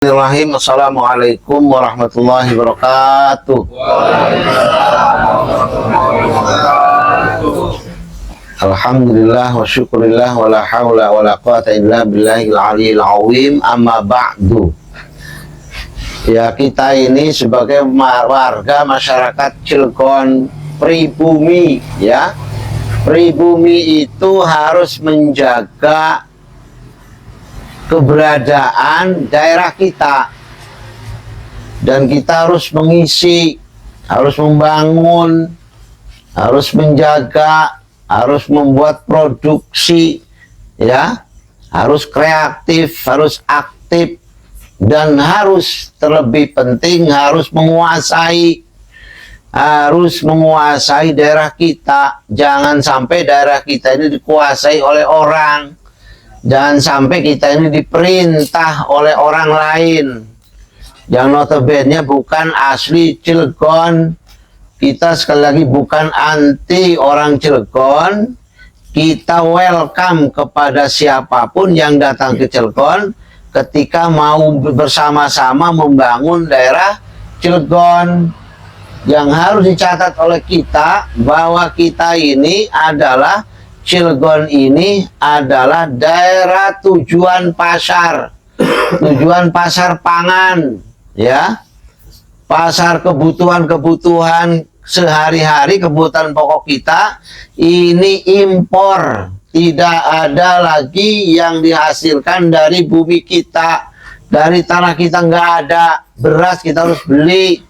Bismillahirrahmanirrahim. Assalamualaikum warahmatullahi wabarakatuh. Alhamdulillah wa syukurillah wa la hawla wa la quwata illa billahil aliyil azim. Amma ba'du. Ya, kita ini sebagai warga masyarakat Cilegon pribumi, ya. Pribumi itu harus menjaga keberadaan daerah kita, dan kita harus mengisi, harus membangun, harus menjaga, harus membuat produksi, ya, harus kreatif, harus aktif, dan harus terlebih penting harus menguasai daerah kita. Jangan sampai daerah kita ini dikuasai oleh orang. Jangan sampai kita ini diperintah oleh orang lain yang notabene bukan asli Cilegon. Kita sekali lagi bukan anti orang Cilegon. Kita welcome kepada siapapun yang datang ke Cilegon ketika mau bersama-sama membangun daerah Cilegon. Yang harus dicatat oleh kita bahwa kita ini adalah Cilegon ini adalah daerah tujuan pasar pangan, ya, pasar kebutuhan sehari-hari, kebutuhan pokok kita ini impor, tidak ada lagi yang dihasilkan dari bumi kita, dari tanah kita nggak ada. Beras kita harus beli,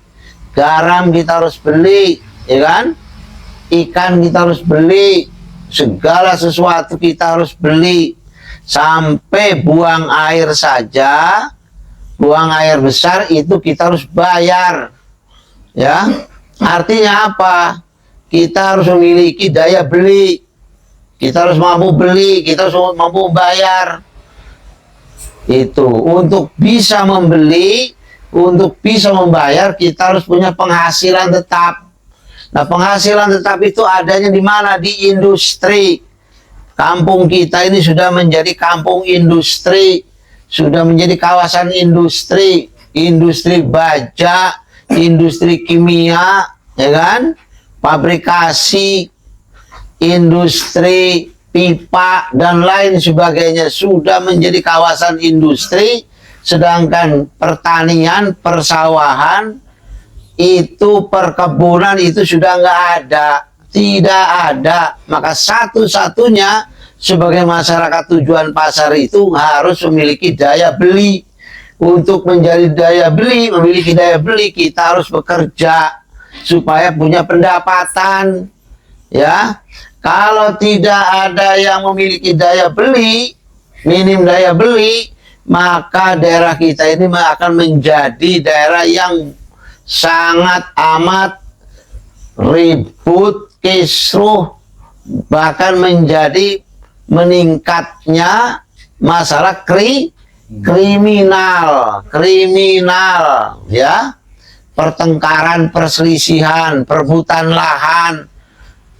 garam kita harus beli, ya kan, ikan kita harus beli, segala sesuatu kita harus beli. Sampai buang air saja, buang air besar itu kita harus bayar, ya. Artinya apa? Kita harus memiliki daya beli, kita harus mampu beli, kita harus mampu bayar. Itu untuk bisa membeli, untuk bisa membayar, kita harus punya penghasilan tetap. Nah, penghasilan tetap itu adanya di mana? Di industri. Kampung kita ini sudah menjadi kampung industri, sudah menjadi kawasan industri, industri baja, industri kimia, ya kan? Pabrikasi, industri pipa dan lain sebagainya sudah menjadi kawasan industri, sedangkan pertanian, persawahan, itu perkebunan itu sudah nggak ada, tidak ada. Maka satu-satunya sebagai masyarakat tujuan pasar itu harus memiliki daya beli. Untuk menjadi daya beli, memiliki daya beli, kita harus bekerja supaya punya pendapatan, ya. Kalau tidak ada yang memiliki daya beli, minim daya beli, maka daerah kita ini akan menjadi daerah yang sangat amat ribut, kisruh, bahkan menjadi meningkatnya masalah kriminal, ya, pertengkaran, perselisihan, perebutan lahan,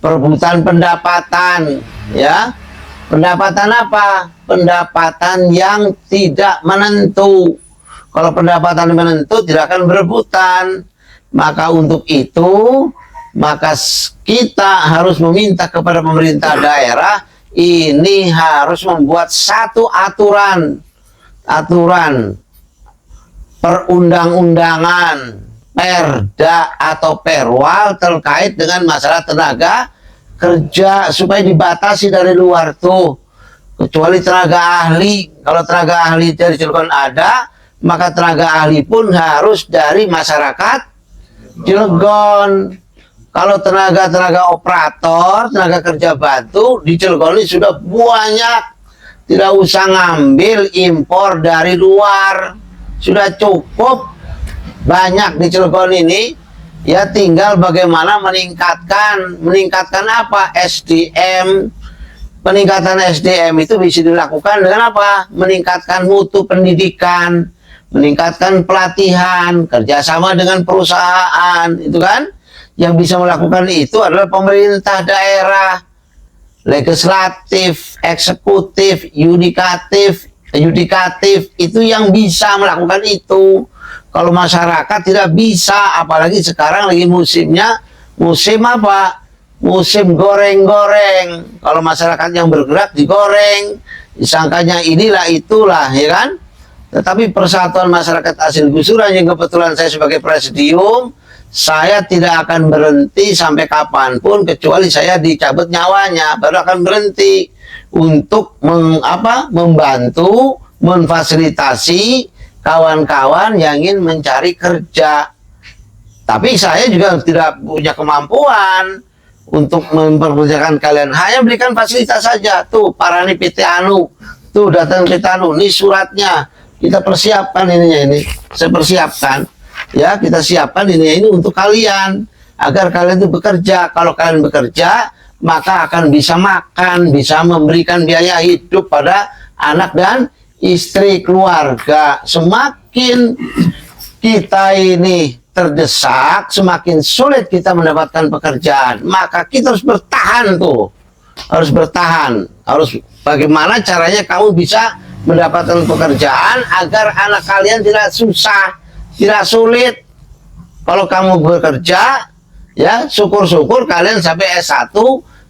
perebutan pendapatan, ya. Pendapatan apa? Pendapatan yang tidak menentu. Kalau pendapatan menentu tidak akan berebutan. Maka untuk itu, maka kita harus meminta kepada pemerintah daerah ini harus membuat satu aturan perundang-undangan, perda atau perwal terkait dengan masalah tenaga kerja supaya dibatasi dari luar tuh. Kecuali tenaga ahli. Kalau tenaga ahli dari Cilegon ada, maka tenaga ahli pun harus dari masyarakat Cilegon. Kalau tenaga operator, tenaga kerja batu di Cilegon ini sudah banyak, tidak usah ngambil impor dari luar, sudah cukup banyak di Cilegon ini. Ya, tinggal bagaimana meningkatkan apa? SDM. Peningkatan SDM itu bisa dilakukan dengan apa? Meningkatkan mutu pendidikan, meningkatkan pelatihan, kerjasama dengan perusahaan, itu kan. Yang bisa melakukan itu adalah pemerintah daerah, legislatif, eksekutif, yudikatif, yudikatif itu yang bisa melakukan itu. Kalau masyarakat tidak bisa, apalagi sekarang lagi musimnya, musim apa? Musim goreng-goreng. Kalau masyarakat yang bergerak digoreng, disangkanya inilah itulah, ya kan? Tetapi Persatuan Masyarakat Asli Gusuran yang kebetulan saya sebagai presidium, saya tidak akan berhenti sampai kapanpun kecuali saya dicabut nyawanya, baru akan berhenti untuk membantu, memfasilitasi kawan-kawan yang ingin mencari kerja. Tapi saya juga tidak punya kemampuan untuk memperkerjakan kalian, hanya berikan fasilitas saja. Tuh Parani PT Anu, tuh datang PT Anu, ini suratnya kita persiapkan, ini saya persiapkan ya, kita siapkan ini untuk kalian agar kalian itu bekerja. Kalau kalian bekerja maka akan bisa makan, bisa memberikan biaya hidup pada anak dan istri, keluarga. Semakin kita ini terdesak, semakin sulit kita mendapatkan pekerjaan, maka kita harus bertahan tuh, harus bertahan, harus bagaimana caranya kamu bisa mendapatkan pekerjaan agar anak kalian tidak susah, tidak sulit. Kalau kamu bekerja, ya syukur-syukur kalian sampai S1,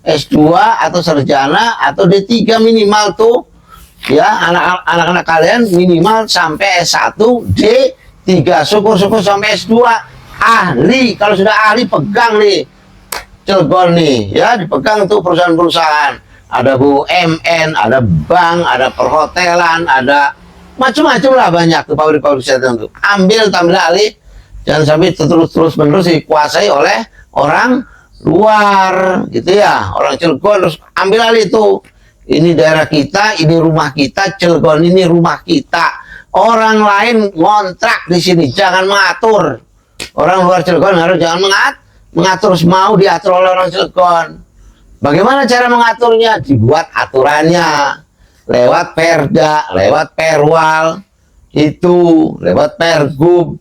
S2 atau sarjana atau D3 minimal tuh. Ya, anak-anak kalian minimal sampai S1, D3, syukur-syukur sampai S2. Ahli, kalau sudah ahli pegang nih Cilegon nih, ya dipegang tuh perusahaan-perusahaan. Ada BUMN, ada bank, ada perhotelan, ada macam-macam lah, banyak tuh pabrik-pabrik tertentu. Ambil alih, jangan sampai terus-menerus dikuasai oleh orang luar, gitu ya. Orang Cilegon terus ambil alih tuh. Ini daerah kita, ini rumah kita, Cilegon ini rumah kita. Orang lain ngontrak di sini, jangan mengatur. Orang luar Cilegon harus jangan mengatur, mau diatur oleh orang Cilegon. Bagaimana cara mengaturnya? Dibuat aturannya lewat Perda, lewat Perwal, itu lewat Pergub.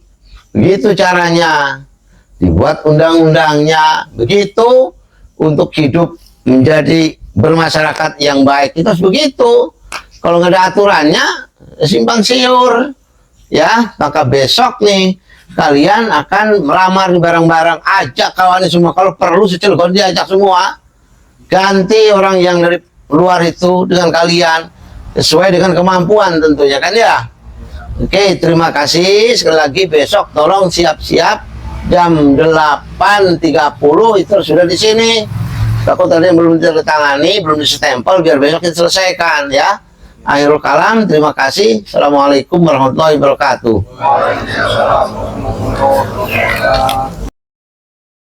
Begitu caranya. Dibuat undang-undangnya. Begitu untuk hidup menjadi bermasyarakat yang baik. Itu harus begitu. Kalau nggak ada aturannya, simpang siur. Ya, maka besok nih kalian akan melamar di barang-barang. Ajak kawannya semua. Kalau perlu Cilegon diajak semua. Ganti orang yang dari luar itu dengan kalian sesuai dengan kemampuan tentunya kan ya. Oke, terima kasih sekali lagi. Besok tolong siap-siap jam 8.30 itu sudah di sini. Takut tadi yang belum ditandatangani, belum disestempel, biar besok kita selesaikan ya. Akhirul kalam, terima kasih. Assalamualaikum warahmatullahi wabarakatuh.